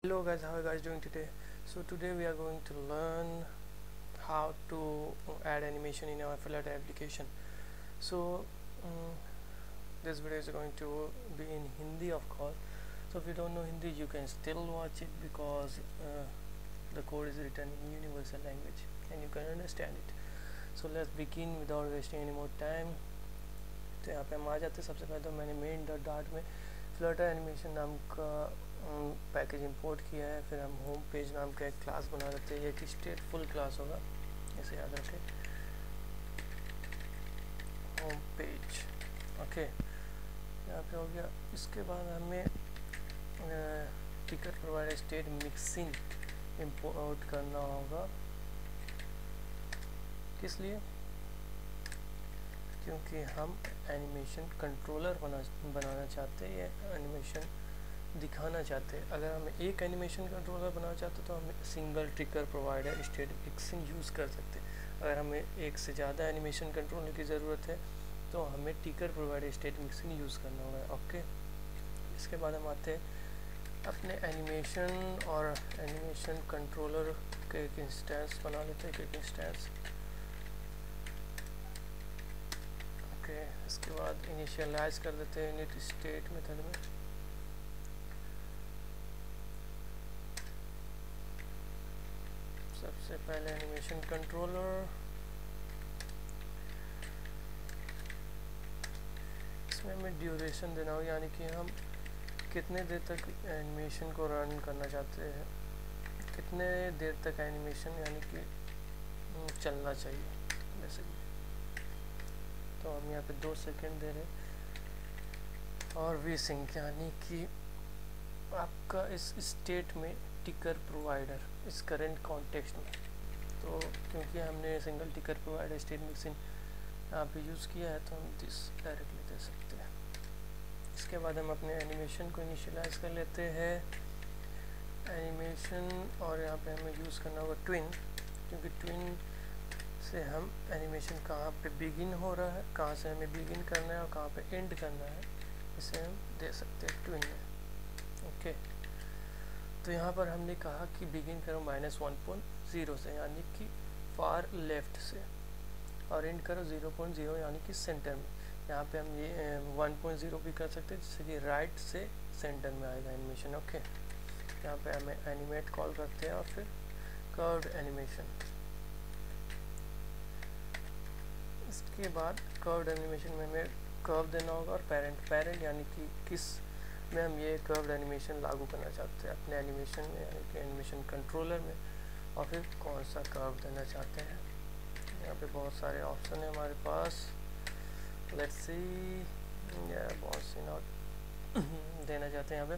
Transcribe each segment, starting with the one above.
Hello guys, how are you guys doing today? So today we are going to learn how to add animation in our Flutter application. So this video is going to be in Hindi, of course. So if you don't know Hindi, you can still watch it because the code is written in universal language and you can understand it. So let's begin without wasting any more time. तो यहाँ पे हम आ जाते हैं। सबसे पहले तो मैंने main.dart में फ्लटर एनिमेशन नाम का पैकेज इंपोर्ट किया है। फिर हम होम पेज नाम का एक क्लास बना देते हैं। ये एक स्टेटफुल क्लास होगा, इसे याद रखें। होम पेज ओके, यहाँ पे हो गया। इसके बाद हमें ticket provider state mixing import करना होगा। किस लिए? क्योंकि हम एनिमेशन कंट्रोलर बनाना चाहते हैं, ये एनिमेशन दिखाना चाहते हैं। अगर हम एक एनिमेशन कंट्रोलर बनाना चाहते हैं तो हम single trigger provider state mixing use कर सकते हैं। अगर हमें एक से ज़्यादा एनिमेशन कंट्रोलर की ज़रूरत है तो हमें trigger provider state mixing use करना होगा। ओके, इसके बाद हम आते हैं अपने एनिमेशन और एनिमेशन कंट्रोलर के एक इंस्टेंस बना लेते हैं, एक इंस्टेंस। ओके, इसके बाद इनिशियलाइज कर देते हैं इनिट स्टेट मेथड में। सबसे पहले एनिमेशन कंट्रोलर, इसमें हमें ड्यूरेशन देना हो, यानी कि हम कितने देर तक एनिमेशन को रन करना चाहते हैं, कितने देर तक एनिमेशन यानी कि चलना चाहिए। जैसे तो हम यहाँ पे 2 सेकेंड दे रहे और वी सिंक, यानी कि आपका इस स्टेट में टिकर प्रोवाइडर इस करंट कॉन्टेक्स्ट में। तो क्योंकि हमने सिंगल टिकर प्रोवाइडर स्टेट मिक्सिंग यहाँ पे यूज़ किया है तो हम दिस डायरेक्टली दे सकते हैं। इसके बाद हम अपने एनिमेशन को इनिशियलाइज कर लेते हैं एनिमेशन, और यहाँ पे हमें यूज़ करना होगा ट्विन, क्योंकि ट्विन से हम एनिमेशन कहाँ पे बिगिन हो रहा है, कहाँ से हमें बिगिन करना है और कहाँ पे एंड करना है, इसे हम दे सकते हैं ट्विन में। ओके, तो यहाँ पर हमने कहा कि बिगिन करो -1.0 से, यानी कि फार लेफ्ट से, और एंड करो 0.0 यानी कि सेंटर में। यहाँ पे हम ये 1.0 भी कर सकते हैं, जिससे कि राइट से सेंटर में आएगा एनिमेशन। ओके, यहाँ पे हमें एनिमेट कॉल करते हैं और फिर कर्व्ड एनिमेशन। इसके बाद कर्व्ड एनिमेशन में हमें कर्व देना होगा और पेरेंट यानी कि किस में हम ये कर्व्ड एनिमेशन लागू करना चाहते हैं अपने एनिमेशन में, यानी कि एनिमेशन कंट्रोलर में, और फिर कौन सा कर्व देना चाहते हैं। यहाँ पे बहुत सारे ऑप्शन है हमारे पास। लेट्स सी, बहुत सी नॉट देना चाहते हैं यहाँ पे।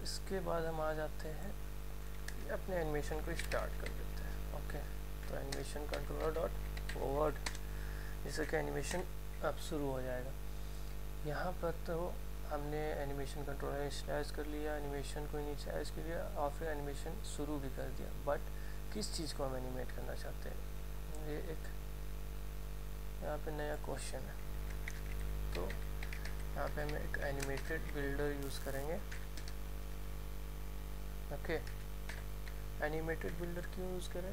इसके बाद हम आ जाते हैं अपने एनिमेशन को स्टार्ट कर देते हैं। ओके, तो एनिमेशन कंट्रोलर डॉट फॉरवर्ड, जिससे कि एनिमेशन अब शुरू हो जाएगा। यहाँ पर तो हमने एनिमेशन कंट्रोलर इनिशियलाइज कर लिया, एनिमेशन को इनिशियलाइज कर लिया और फिर एनिमेशन शुरू भी कर दिया। बट किस चीज़ को हम एनिमेट करना चाहते हैं, ये एक यहाँ पे नया क्वेश्चन है। तो यहाँ पे हम एक एनिमेटेड बिल्डर यूज़ करेंगे। ओके, एनिमेटेड बिल्डर क्यों यूज़ करें?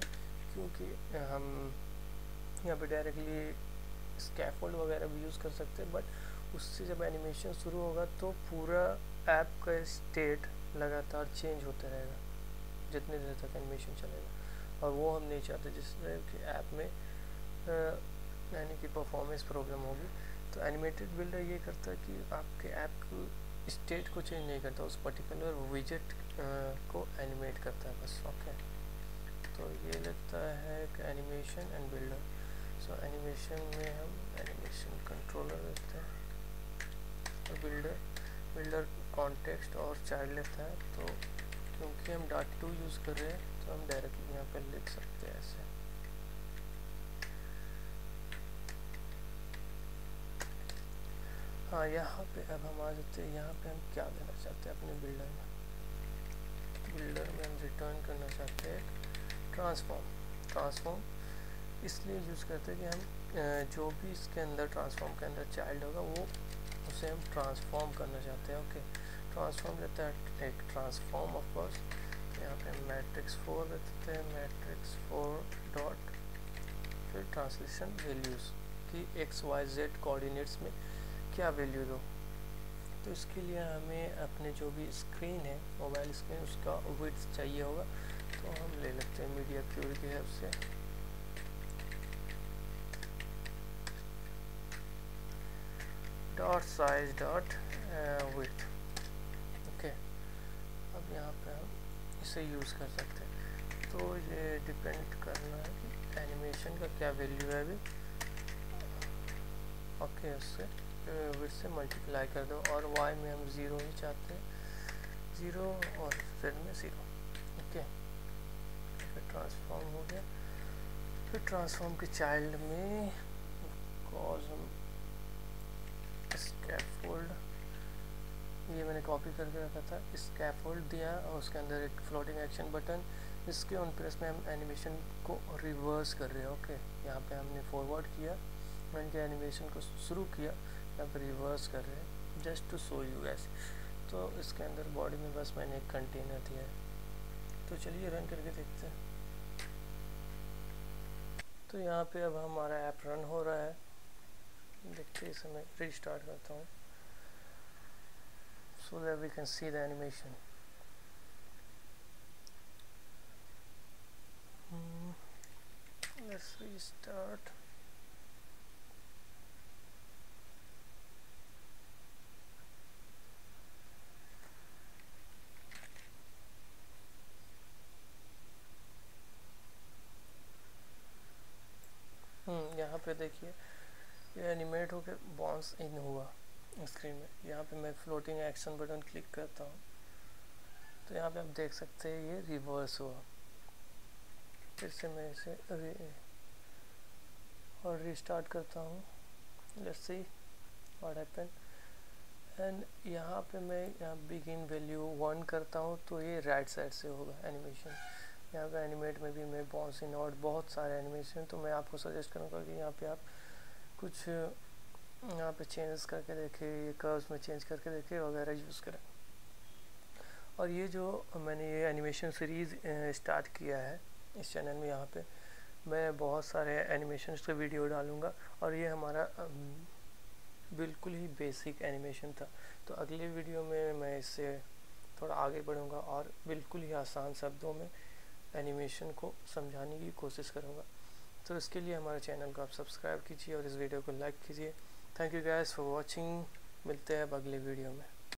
क्योंकि हम यहाँ पे डायरेक्टली स्कैफोल्ड वगैरह भी यूज़ कर सकते हैं, बट उससे जब एनिमेशन शुरू होगा तो पूरा ऐप का स्टेट लगातार चेंज होता रहेगा जितनी देर तक एनिमेशन चलेगा, और वो हम नहीं चाहते, जिससे कि ऐप में यानी कि परफॉर्मेंस प्रॉब्लम होगी। तो एनिमेटेड बिल्डर ये करता है कि आपके ऐप को स्टेट को चेंज नहीं करता, उस पर्टिकुलर विजेट को एनिमेट करता है बस। ओके, तो ये लगता है कि animation and builder. So animation में हम एनिमेशन कंट्रोलर देते हैं और बिल्डर कॉन्टेक्स्ट और चाइल्ड लेता है। तो क्योंकि हम .2 यूज़ कर रहे हैं तो हम डायरेक्टली यहाँ पर लिख सकते हैं ऐसे। हाँ, यहाँ पे अब हम आ जाते हैं, यहाँ पे हम क्या देना चाहते हैं अपने बिल्डर में। हम रिटर्न करना चाहते हैं ट्रांसफॉर्म इसलिए यूज़ करते हैं कि हम जो भी इसके अंदर ट्रांसफॉर्म के अंदर चाइल्ड होगा वो उसे हम ट्रांसफॉर्म करना चाहते हैं। ओके, ट्रांसफॉर्म लेता है एक ट्रांसफॉर्म ऑफ कोर्स। यहाँ पे मैट्रिक्स 4 दे देते हैं, मैट्रिक्स 4 डॉट फिर ट्रांसलेशन वैल्यूज़ कि एक्स वाई जेड कोऑर्डिनेट्स में क्या वैल्यू दो। तो इसके लिए हमें अपने जो भी स्क्रीन है मोबाइल स्क्रीन उसका विड्थ चाहिए होगा, तो हम ले लेते हैं मीडिया क्यूरी की हेल्प से। Dot size dot width. Okay, अब यहाँ पे हम इसे यूज़ कर सकते हैं। तो ये डिपेंड करना है कि एनिमेशन का क्या वैल्यू है अभी। ओके, उससे विड्थ से मल्टीप्लाई कर दो और y में हम 0 ही चाहते हैं, 0 और z में 0। ओके, फिर ट्रांसफॉर्म हो गया। फिर ट्रांसफॉर्म के चाइल्ड में कॉज हम स्कैफोल्ड, ये मैंने कॉपी करके रखा था, स्कैफोल्ड दिया और उसके अंदर एक फ्लोटिंग एक्शन बटन, इसके ऑन प्रेस में हम एनिमेशन को रिवर्स कर रहे हैं। ओके, यहाँ पे हमने फॉरवर्ड किया, मैंने के एनिमेशन को शुरू किया, यहाँ पर रिवर्स कर रहे हैं just to show you guys. तो इसके अंदर बॉडी में बस मैंने एक कंटेनर दिया है। तो चलिए रन करके देखते हैं। तो यहाँ पे अब हमारा ऐप रन हो रहा है, देखते इसे मैं रीस्टार्ट करता हूँ so that we can see the animation. Let's restart. यहाँ पे देखिए ये एनिमेट होकर बाउंस इन हुआ स्क्रीन में। यहाँ पे मैं फ्लोटिंग एक्शन बटन क्लिक करता हूँ तो यहाँ पे आप देख सकते हैं ये रिवर्स हुआ। फिर से मैं इसे और रीस्टार्ट करता हूँ, let's see what happen. And यहाँ पे मैं यहाँ बिगिन वैल्यू 1 करता हूँ तो ये राइट साइड से होगा एनिमेशन। यहाँ पे एनिमेट में भी मैं बाउंस इन और बहुत सारे एनिमेशन, तो मैं आपको सजेस्ट करूँगा कि यहाँ पे आप कुछ यहाँ पे चेंजेस करके देखें, ये कर्व्स में चेंज करके देखें वगैरह यूज़ करें। और ये जो मैंने ये एनिमेशन सीरीज़ स्टार्ट किया है इस चैनल में, यहाँ पे मैं बहुत सारे एनिमेशन के वीडियो डालूँगा और ये हमारा बिल्कुल ही बेसिक एनिमेशन था। तो अगले वीडियो में मैं इससे थोड़ा आगे बढ़ूँगा और बिल्कुल ही आसान शब्दों में एनिमेशन को समझाने की कोशिश करूँगा। तो इसके लिए हमारे चैनल को आप सब्सक्राइब कीजिए और इस वीडियो को लाइक कीजिए। Thank you guys for watching, मिलते हैं अब अगले वीडियो में।